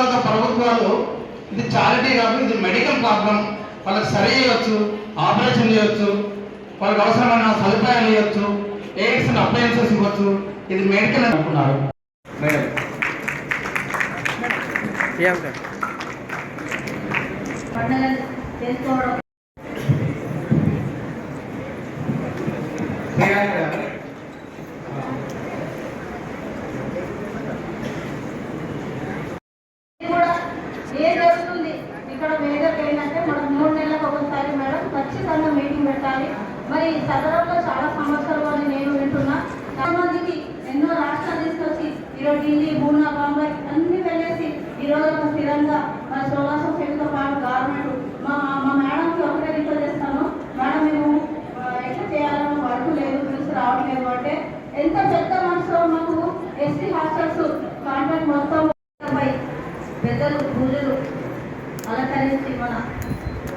తర్వాత ప్రభుత్వాలు ఇది చారిటీ కాదు, ఇది మెడికల్ ప్రాబ్లం, వాళ్ళకి సరి చేయవచ్చు, ఆపరేషన్ చేయవచ్చు, వాళ్ళకి అవసరమైన సదుపాయాలు ఇవ్వచ్చు, ఎయిడ్స్ అప్లయన్సెస్ ఇవ్వచ్చు, ఇది మెడికల్ అనుకున్నారు. మేడం ఏం జరుగుతుంది ఇక్కడ మేజర్ ఏంటంటే మనం 3 నెలలకు ఒకసారి మేడం ఖచ్చితంగా మీటింగ్ పెట్టాలి. మరి సదరంలో చాలా సమస్యలు అని నేను వింటున్నా. చాలా మందికి ఎన్నో రాష్ట్రాలు తీసుకొచ్చి ఈరోజు ఢిల్లీ, పూనా, బాంబే అన్ని వెళ్ళేసి ఈరోజు ఒక స్థిరంగా మన సోలార్ సొసైటీతో పాటు గవర్నమెంట్ మా మేడంకి ఒకటే రిక్వెస్ట్ చేస్తాను. మేడం మేము ఎట్లా చేయాలన్న వర్క్ లేదు, తెలిసి రావట్లేదు అంటే ఎంత పెద్ద మనసులో మాకు ఎస్టీ హాస్టల్స్ కాంట్రాక్ట్ మొత్తం పెద్దలు పూజలు అలంకరించి మన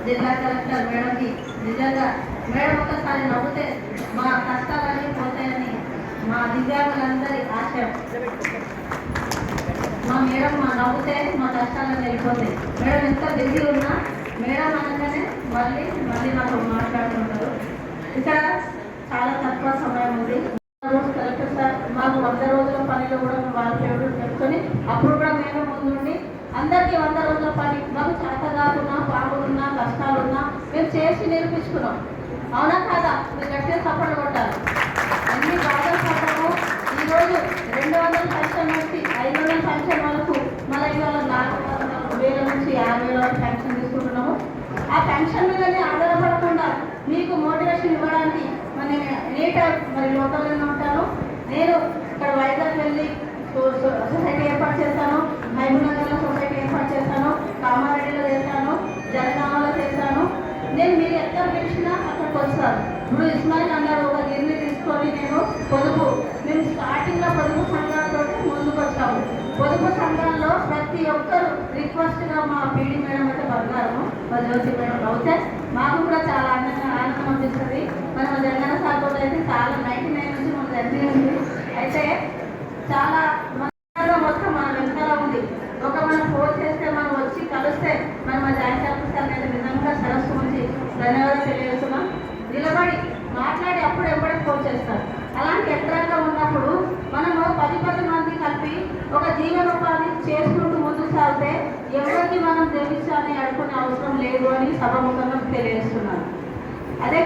జిల్లా కలెక్టర్ మేడంకి నిజంగా మేడం ఒక్కసారి నవ్వుతే మా కష్టాలన్నీ పోతాయని మా దివ్యాంగులందరి ఆశయం. మా మేడం మా నవ్వుతే మా కష్టాలన్నీ వెళ్ళిపోతాయి. మేడం ఎంత బిజీ ఉన్నా మేడం అనగానే మళ్ళీ నాతో మాట్లాడుతుంటారు. ఇక్కడ చాలా తక్కువ సమయం ఉంది. కలెక్టర్ సార్ మాకు 100 రోజుల పనిలో కూడా వాళ్ళ ఫేవరెట్ చెప్పుకొని అప్పుడు కూడా మేము ముందుండి అందరికీ 100 రోజుల పని మాకు చేత కాకున్నా, పాములున్నా, కష్టాలున్నా మేము చేసి నిరూపించుకున్నాం. అవునా కాదా? మీరు గట్టిగా సపోర్ట్ కొట్టాలి. అన్ని బాగా పడ్డాము. ఈరోజు 200 పెన్షన్ నుంచి 500 పెన్షన్ వరకు మళ్ళీ ఇవాళ 400,000 నుంచి 50,000 వరకు పెన్షన్ తీసుకుంటున్నాము. ఆ పెన్షన్ మీదనే ఆధారపడకుండా మీకు మోటివేషన్ ఇవ్వడానికి మరి లోకల్లోనే ఉంటాను. నేను ఇక్కడ వైజాగ్ వెళ్ళి సొసైటీ ఏర్పాటు చేస్తాను, మహబూబ్నగర్లో సొసైటీ ఏర్పాటు చేస్తాను, కామారెడ్డిలో చేస్తాను, జనగామలో చేస్తాను. నేను మీరు ఎక్కడ పిలిచినా అక్కడికి వస్తాను. ఇప్పుడు ఇస్మాయిల్ అన్నారు ఒక గిర్ని తీసుకొని నేను మేము స్టార్టింగ్లో పొదుపు సంఘాలతో ముందుకు వచ్చాము. పొదుపు సంఘాల్లో ప్రతి ఒక్కరు రిక్వెస్ట్గా మా పీడి మేడం అయితే బంగారము, మా జ్యోతి మేడం అవుతే మాకు కూడా చాలా ఆనందం అనిపిస్తుంది. మన జగన్ సార్ కూడా అయితే చాలా 99 నుంచి మన జర్నీ ఉంది. అయితే చాలా మొత్తం మన వెనకాల ఉంది. ఒక మనం ఫోన్ చేస్తే మనం వచ్చి కలిస్తే మనం మా జాయింట్ ఆఫీసర్ అయితే నిజంగా సరస్సు నుంచి ధన్యవాదాలు తెలియజేస్తున్నాం. నిలబడి మాట్లాడి అప్పుడు ఎప్పుడే ఫోన్ చేస్తారు. అలాంటి ఎక్కడంగా ఉన్నప్పుడు మనము 10 మంది కలిపి ఒక జీవనోపాధి చేసుకుంటూ ముందుకు సాగితే ఎవరికి మనం తెలిసాలని అనుకునే అవసరం లేదు అని సభాముఖంగా తెలియజేస్తున్నాను. అదే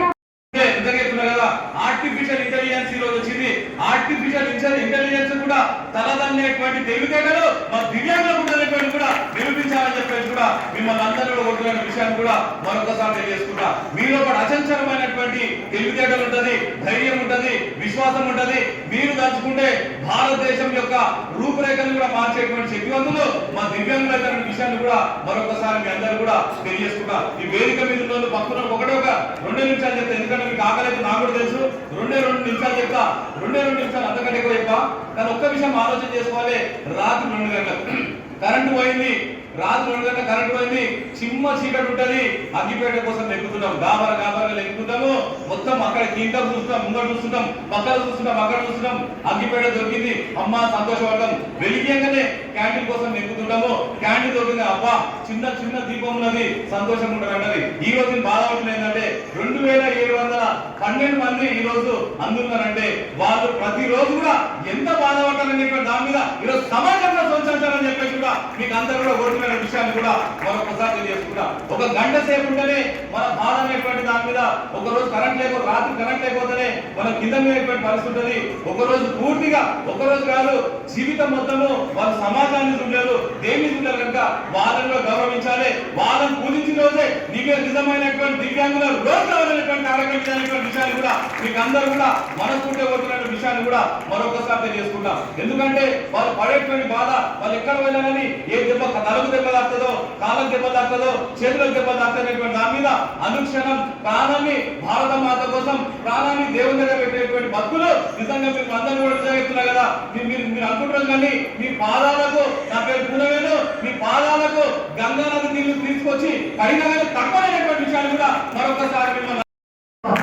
ఆర్టిఫిషియల్ ఇంటెలిజెన్స్ ఈ రోజు వచ్చింది. ఆర్టిఫిషియల్ ఇంటెలిజెన్స్ కూడా తలదన్నేటువంటి తెలివితేటలు మా దివ్యాంగులకు ఉండేటువంటి కూడా నిరూపించాలని చెప్పేసి కూడా మిమ్మల్ని అందరూ కొట్టుకునే విషయాన్ని కూడా మరొకసారి తెలియజేసుకుంటా. మీలో ఒక అచంచలమైనటువంటి తెలివితేటలు ఉంటది, ధైర్యం ఉంటది, విశ్వాసం ఉంటది. మీరు తలుచుకుంటే భారతదేశం యొక్క రూపురేఖలు కూడా మార్చేటువంటి శక్తివంతులు మా దివ్యాంగుల విషయాన్ని కూడా మరొకసారి మీ అందరూ కూడా తెలియజేసుకుంటా. ఈ వేదిక మీద ఉన్న పక్కన ఒకటే ఒక 2 నిమిషాలు చెప్తా, ఎందుకంటే మీకు ఆకలి నాకు కూడా తెలుసు. 2 నిమిషాలు చెప్తా, 2 నిమిషాలు అంతకంటే ఎక్కువ చెప్పా. కానీ ఒక్క విషయం ఆలోచన చేసుకోవాలి. రాత్రి 2 గంటలకు కరెంటు పోయింది, రాత్రి 2 గంటల కరెంటు పోయింది, చిమ్మ చీకటి ఉంటది. అగ్గిపేట కోసం ఎక్కుతున్నాం, గాబరగా ఎక్కుతుంటాము. మొత్తం అక్కడ కీంటం చూస్తాం, ముంగడు చూస్తుంటాం, పక్కన చూస్తుంటాం, అక్కడ చూస్తున్నాం. అగ్గిపేట దొరికింది, అమ్మ సంతోషపడతాం. వెలిగియంగానే క్యాంటీన్ కోసం ఎక్కుతుంటాము. క్యాంటీన్ దొరికింది, అబ్బా చిన్న దీపం ఉన్నది, సంతోషం ఉంటుంది అన్నది. ఈ రోజు బాధపడుతుంది ఏంటంటే 2712 మంది ఈ రోజు అందున్నారంటే వాళ్ళు ప్రతిరోజు కూడా ఎంత బాధపడతారనేటువంటి దాని మీద ఈరోజు సమాజంలో సోచాలని చెప్పేసి కూడా మీకు అందరూ కూడా కోరుకునే విషయాన్ని కూడా మరొకసారి తెలియజేసుకుంటా. ఒక గంట సేపు ఉంటేనే మన బాధ అనేటువంటి దాని మీద, ఒక రోజు కరెంట్ లేకపోతే, రాత్రి కరెంట్ లేకపోతేనే మన కింద మీదటువంటి పరిస్థితి ఉంటుంది. ఒక రోజు పూర్తిగా, ఒక రోజు కాదు జీవితం మొత్తము వాళ్ళు సమాజాన్ని చూడలేదు, దేన్ని చూడలేదు. కనుక వాళ్ళని గౌరవించాలి. వాళ్ళని పూజించిన రోజే నీకే నిజమైనటువంటి దివ్యాంగుల రోజు కావాలనేటువంటి ఆరోగ్యమైనటువంటి విషయాన్ని కూడా మీకు అందరూ కూడా మనసుకుంటే పోతున్న విషయాన్ని కూడా మరొకసారి తెలియజేసుకుంటాం. ఎందుకంటే వాళ్ళు పడేటువంటి బాధ, వాళ్ళు ఎక్కడ వెళ్ళాలని ఏ దెబ్బ, తలకు దెబ్బ తాకుతుందో, కాళ్ళకు దెబ్బ తాకుతుందో, చేతులకు దెబ్బ తాకుతున్నటువంటి దాని మీద అనుక్షణం ప్రాణాన్ని, భారత మాత కోసం ప్రాణాన్ని దేవుని దగ్గర పెట్టేటువంటి భక్తులు నిజంగా మీరు అందరూ కూడా చెప్తున్నారు కదా. మీరు అనుకుంటున్నారు కానీ మీ పాదాలకు, నా పేరు పూనవేలు, మీ పాదాలకు గంగా నది నీళ్లు తీసుకొచ్చి కడిగిన తక్కువైనటువంటి విషయాన్ని కూడా మరొకసారి మిమ్మల్ని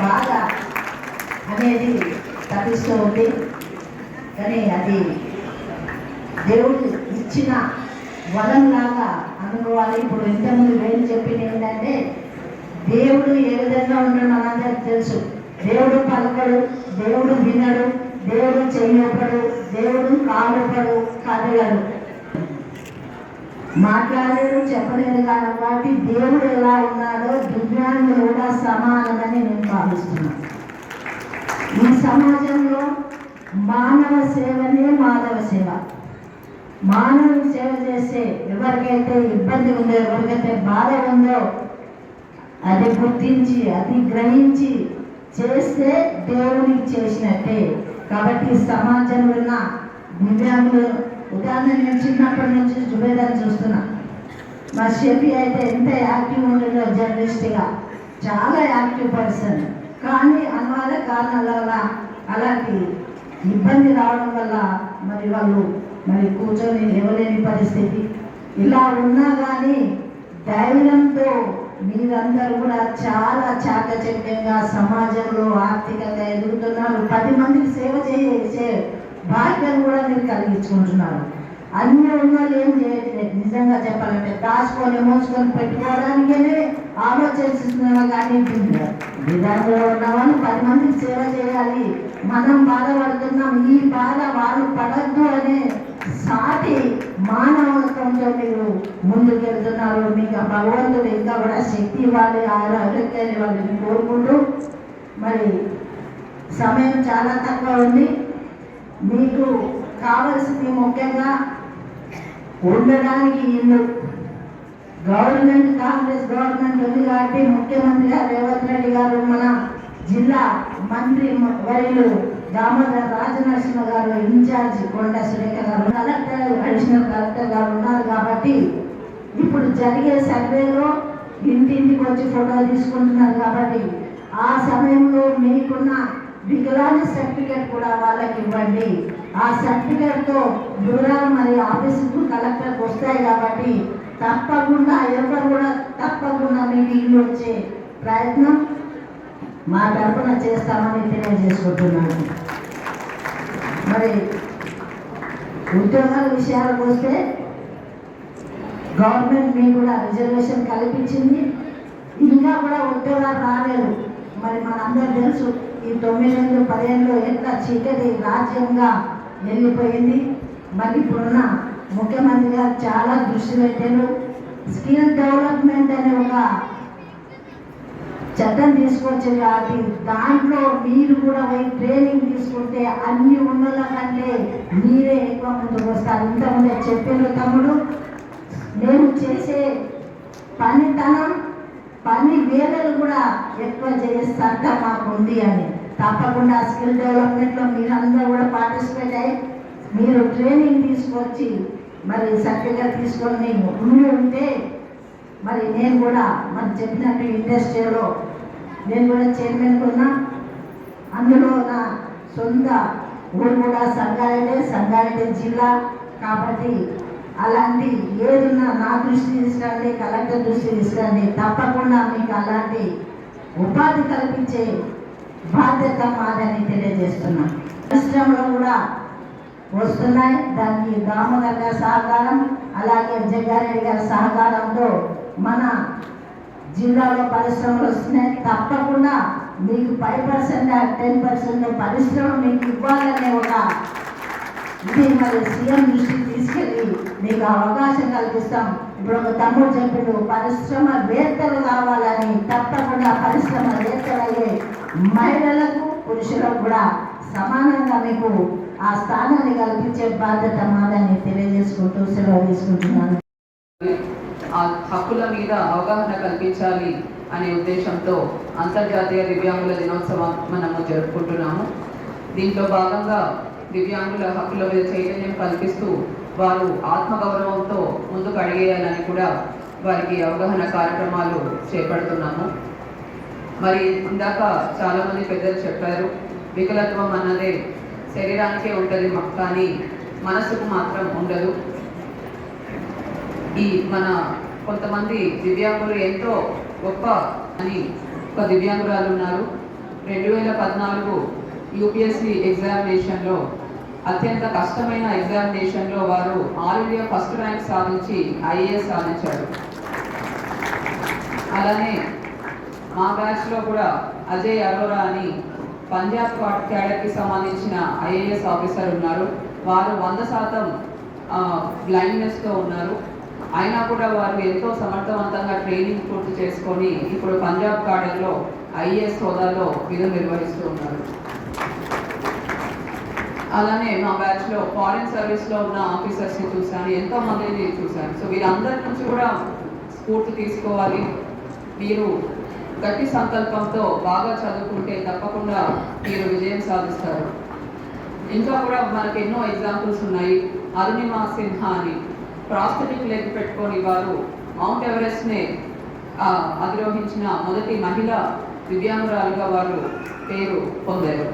బాధ అనేది తప్పిస్తూ ఉంది. కానీ అది దేవుడు ఇచ్చిన వరంలాగా అనుకోవాలి. ఇప్పుడు ఇంతకుముందు వేలు చెప్పింది ఏంటంటే దేవుడు ఏ విధంగా ఉండడం మనందరికి తెలుసు. దేవుడు పలకడు, దేవుడు వినడు, దేవుడు చెయ్యొప్పడు, దేవుడు కాలుపడు, కదలడు, మాట్లాడలేడు, చెప్పలేడు. కాబట్టి దేవుడు ఎలా ఉన్నాడో దివ్యాంగులు కూడా సమానమని నేను భావిస్తున్నాను. ఈ సమాజంలో మానవ సేవనే మాధవ సేవ. మానవుని సేవ చేస్తే ఎవరికైతే ఇబ్బంది ఉందో, ఎవరికైతే బాధ ఉందో అది గుర్తించి, అది గ్రహించి చేస్తే దేవునికి చేసినట్టే. కాబట్టి సమాజంలో ఉన్న దివ్యాంగులు ఉదాహరణ నేను చిన్నప్పటి నుంచి జుబేదాన్ని చూస్తున్నా. మా షెఫీ అయితే ఎంత యాక్టివ్ ఉండేదో జర్నలిస్ట్గా, చాలా యాక్టివ్ పర్సన్. కానీ అనివార్య కారణాల వల్ల అలాంటి ఇబ్బంది రావడం వల్ల వాళ్ళు కూర్చొని లేవలేని పరిస్థితి. ఇలా ఉన్నా కానీ ధైర్యంతో మీరందరూ కూడా చాలా చాకచక్యంగా సమాజంలో ఆర్థికంగా ఎదుగుతున్నారు. 10 మందికి సేవ చేసే భాగ్యం కూడా మీరు కలిగించుకుంటున్నారు. అన్ని ఉన్నోళ్ళు ఏం చేయట్లేదు. నిజంగా చెప్పాలంటే దాచుకొని మోసుకొని పెట్టుకోవడానికే ఆలోచిస్తున్నారు. కానీ విధానంలో ఉన్న వాళ్ళు 10 మందికి సేవ చేయాలి. మనం బాధపడుతున్నాం, ఈ బాధ వాళ్ళు పడద్దు అనే సాటి మానవత్వంతో మీరు ముందుకెళ్తున్నారు. మీకు ఆ భగవంతుడు ఇంకా కూడా శక్తి ఇవ్వాలి, ఆరోగ్యాన్ని వాళ్ళని కోరుకుంటూ సమయం చాలా తక్కువ ఉంది. మీకు కావలసింది ముఖ్యంగా ఉండడానికి ఇల్లు. గవర్నమెంట్ కాంగ్రెస్ గవర్నమెంట్ ఉంది కాబట్టి ముఖ్యమంత్రి గారు రేవంత్ రెడ్డి గారు, మన జిల్లా మంత్రి వర్యులు దామోదర్ రాజనరసింహ గారు, ఇన్ఛార్జ్ కొండ సురేఖ గారు, కలెక్టర్ అడిషనల్ కలెక్టర్ గారు ఉన్నారు. కాబట్టి ఇప్పుడు జరిగే సర్వేలో ఇంటింటికి వచ్చి ఫోటో తీసుకుంటున్నారు. కాబట్టి ఆ సమయంలో మీకున్న వికలాంగ సర్టిఫికేట్ కూడా వాళ్ళకి ఇవ్వండి. ఆ సర్టిఫికేట్తో దూరాలు ఆఫీసుకు కలెక్టర్కి వస్తాయి. కాబట్టి తప్పకుండా ఎవరు కూడా తప్పకుండా మీకు ఇల్లు వచ్చే ప్రయత్నం మా తరఫున చేస్తామని తెలియజేసుకుంటున్నాను. ఉద్యోగాల విషయాలకు వస్తే గవర్నమెంట్ మీకు కూడా రిజర్వేషన్ కల్పించింది. ఇంకా కూడా ఉద్యోగాలు రాలేదు. మనందరూ తెలుసు ఈ 9 ఏళ్ళు 10 ఏళ్ళు ఎట్లా చీకటి రాజ్యంగా వెళ్ళిపోయింది. ఇప్పుడున్న ముఖ్యమంత్రి గారు చాలా దృష్టి పెట్టారు. స్కిల్ డెవలప్మెంట్ అనే ఒక చట్టం తీసుకొచ్చారు. కాబట్టి దాంట్లో మీరు కూడా పోయి ట్రైనింగ్ తీసుకుంటే అన్ని ఉన్నల కంటే మీరే ఎక్కువ ముందుకు వస్తారు. ఇంతకుముందే చెప్పారు తమ్ముడు, నేను చేసే పని వేళలు కూడా ఎక్కువ చేసేంత మాకు ఉంది అని. తప్పకుండా స్కిల్ డెవలప్మెంట్లో మీరందరూ కూడా పార్టిసిపేట్ అయ్యి మీరు ట్రైనింగ్ తీసుకొచ్చి సర్టిఫికేట్ తీసుకొని ఉంటే నేను కూడా చెప్పినట్టు ఇండస్ట్రీలో నేను కూడా చైర్మన్ ఉన్నా. అందులో నా సొంత ఊరు కూడా సంగారెడ్డి జిల్లా. కాబట్టి అలాంటి ఏదున్నా నా దృష్టి తీసుకురండి, కలెక్టర్ దృష్టి తీసుకురండి. తప్పకుండా మీకు అలాంటి ఉపాధి కల్పించే బాధ్యత మాదని తెలియజేస్తున్నాను. పరిశ్రమలో కూడా వస్తున్నాయి. దానికి దామోదర్ గారి సహకారం, అలాగే జగ్గారెడ్డి గారి సహకారంతో మన జిల్లాలో పరిశ్రమలు వస్తున్నాయి. తప్పకుండా మీకు 5% 10% పరిశ్రమ మీకు ఇవ్వాలనే ఒక ఇది సీఎం దృష్టికి తీసుకెళ్ళి మీకు అవకాశం కల్పిస్తాం. ఇప్పుడు ఒక తమ్ముడు చెప్పాడు, పరిశ్రమవేత్తలు కావాలని. తప్పకుండా పరిశ్రమవేత్తలయ్యే మహిళలకు పురుషులకు కూడా సమానంగా మీకు ఆ స్థానాన్ని కల్పించే బాధ్యత మాదని తెలియజేసుకుంటూ సెలవు తీసుకుంటున్నాను. ఆ హక్కుల మీద అవగాహన కల్పించాలి అనే ఉద్దేశంతో అంతర్జాతీయ దివ్యాంగుల దినోత్సవం మనము జరుపుకుంటున్నాము. దీంట్లో భాగంగా దివ్యాంగుల హక్కుల మీద చైతన్యం కల్పిస్తూ వారు ఆత్మగౌరవంతో ముందుకు అడిగేయాలని కూడా వారికి అవగాహన కార్యక్రమాలు చేపడుతున్నాము. ఇందాక చాలామంది పెద్దలు చెప్పారు, వికలత్వం అన్నదే శరీరానికే ఉంటుంది కానీ మనసుకు మాత్రం ఉండదు. మన కొంతమంది దివ్యాంగులు ఎంతో గొప్ప అని ఒక దివ్యాంగురాలు ఉన్నారు. 2014 UPSC ఎగ్జామినేషన్లో అత్యంత కష్టమైన ఎగ్జామినేషన్లో వారు ఆల్ ఇండియా ఫస్ట్ ర్యాంక్ సాధించి ఐఏఎస్ సాధించారు. అలానే మా బ్యాచ్లో కూడా అజయ్ అరోరా అని పంజాబ్ క్యాడర్కి సంబంధించిన ఐఏఎస్ ఆఫీసర్ ఉన్నారు. వారు 100% బ్లైండ్నెస్తో ఉన్నారు. అయినా కూడా వారు ఎంతో సమర్థవంతంగా ట్రైనింగ్ పూర్తి చేసుకొని ఇప్పుడు పంజాబ్ క్యాడర్లో ఐఏఎస్ హోదాలో విధులు నిర్వహిస్తూ ఉన్నారు. అలానే మా బ్యాచ్లో ఫారిన్ సర్వీస్లో ఉన్న ఆఫీసర్స్ని చూశాను, ఎంతో మందిని చూశాను. సో వీరందరి నుంచి కూడా స్ఫూర్తి తీసుకోవాలి. మీరు గట్టి సంకల్పంతో బాగా చదువుకుంటే తప్పకుండా మీరు విజయం సాధిస్తారు. ఇంకా కూడా మనకు ఎన్నో ఎగ్జాంపుల్స్ ఉన్నాయి. అరుణిమా సిన్హా అని ప్రాస్థెటిక్ లెగ్ పెట్టుకొని వారు మౌంట్ ఎవరెస్ట్ని అధిరోహించిన మొదటి మహిళ దివ్యాంగురాలుగా వారు పేరు పొందారు.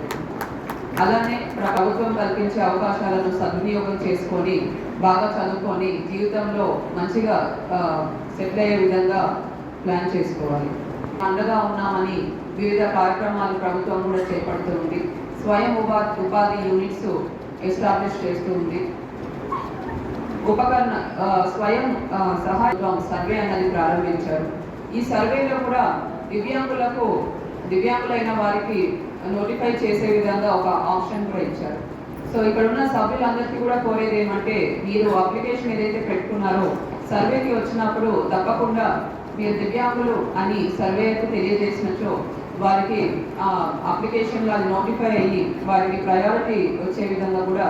అలానే ప్రభుత్వం కల్పించే అవకాశాలను సద్వినియోగం చేసుకొని బాగా చదువుకొని జీవితంలో మంచిగా సెటిల్ అయ్యే విధంగా ప్లాన్ చేసుకోవాలి. అండగా ఉన్నామని వివిధ కార్యక్రమాలు ప్రభుత్వం కూడా చేపడుతూ ఉంది. స్వయం ఉపాధి యూనిట్స్ ఎస్టాబ్లిష్ చేస్తూ ఉంది. స్వయం సహాయం సర్వే అన్నది ప్రారంభించారు. ఈ సర్వేలో కూడా దివ్యాంగులైన వారికి నోటిఫై చేసే విధంగా ఒక ఆప్షన్ కూడా ఇచ్చారు. సో ఇక్కడ ఉన్న సభ్యులందరికీ కూడా కోరేది ఏమంటే, మీరు అప్లికేషన్ ఏదైతే పెట్టుకున్నారో సర్వేకి వచ్చినప్పుడు తప్పకుండా మీరు దివ్యాంగులు అని సర్వేకి తెలియజేసినచో వారికి అప్లికేషన్లో అది నోటిఫై అయ్యి వారికి ప్రయారిటీ వచ్చే విధంగా కూడా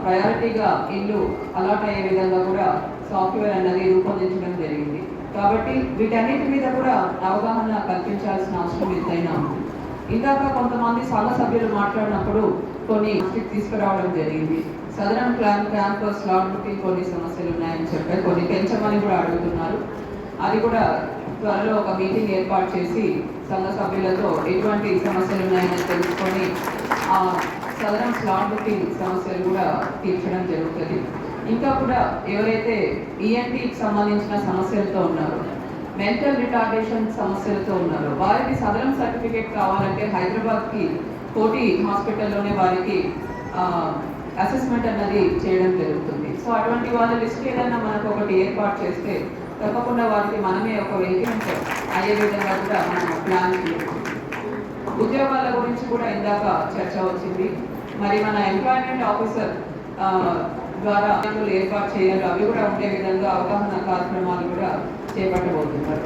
ప్రయారిటీగా ఇల్లు అలాట్ అయ్యే విధంగా కూడా సాఫ్ట్వేర్ అన్నది రూపొందించడం జరిగింది. కాబట్టి వీటన్నిటి మీద కూడా అవగాహన కల్పించాల్సిన అవసరం ఎంతైనా ఉంది. ఇందాక కొంతమంది సంఘ సభ్యులు మాట్లాడినప్పుడు కొన్ని తీసుకురావడం జరిగింది. సదరన్ క్యాంపస్ లాట్ బుకింగ్ కొన్ని సమస్యలు ఉన్నాయని చెప్పారు, కొన్ని పెంచమని కూడా అడుగుతున్నారు. అది కూడా త్వరలో ఒక మీటింగ్ ఏర్పాటు చేసి సంఘ సభ్యులతో ఎటువంటి సమస్యలు ఉన్నాయని తెలుసుకొని ఆ సదరన్ స్లాట్ బుకింగ్ సమస్యలు కూడా తీర్చడం జరుగుతుంది. ఇంకా కూడా ఎవరైతే ఈఎన్టీకి సంబంధించిన సమస్యలతో ఉన్నారో, మెంటల్ రిటార్డేషన్ సమస్యలతో ఉన్నారో వారికి సదరన్ సర్టిఫికేట్ కావాలంటే హైదరాబాద్కి కోటి హాస్పిటల్లోనే వారికి అసెస్మెంట్ అన్నది చేయడం జరుగుతుంది. సో అటువంటి వాళ్ళ లిస్ట్ ఏదైనా మనకు ఒకటి ఏర్పాటు చేస్తే తప్పకుండా వారికి మనమే ఒక వెహికల్ అయ్యే విధంగా కూడా మనం ప్లాన్ చేయాలి. ఉద్యోగాల గురించి కూడా ఇందాక చర్చ వచ్చింది. మరి మన ఎంప్లాయ్మెంట్ ఆఫీసర్ ద్వారా ఏర్పాటు చేయాలి, అవి కూడా ఉండే విధంగా అవగాహన కార్యక్రమాలు కూడా చేపట్టబోతున్నారు.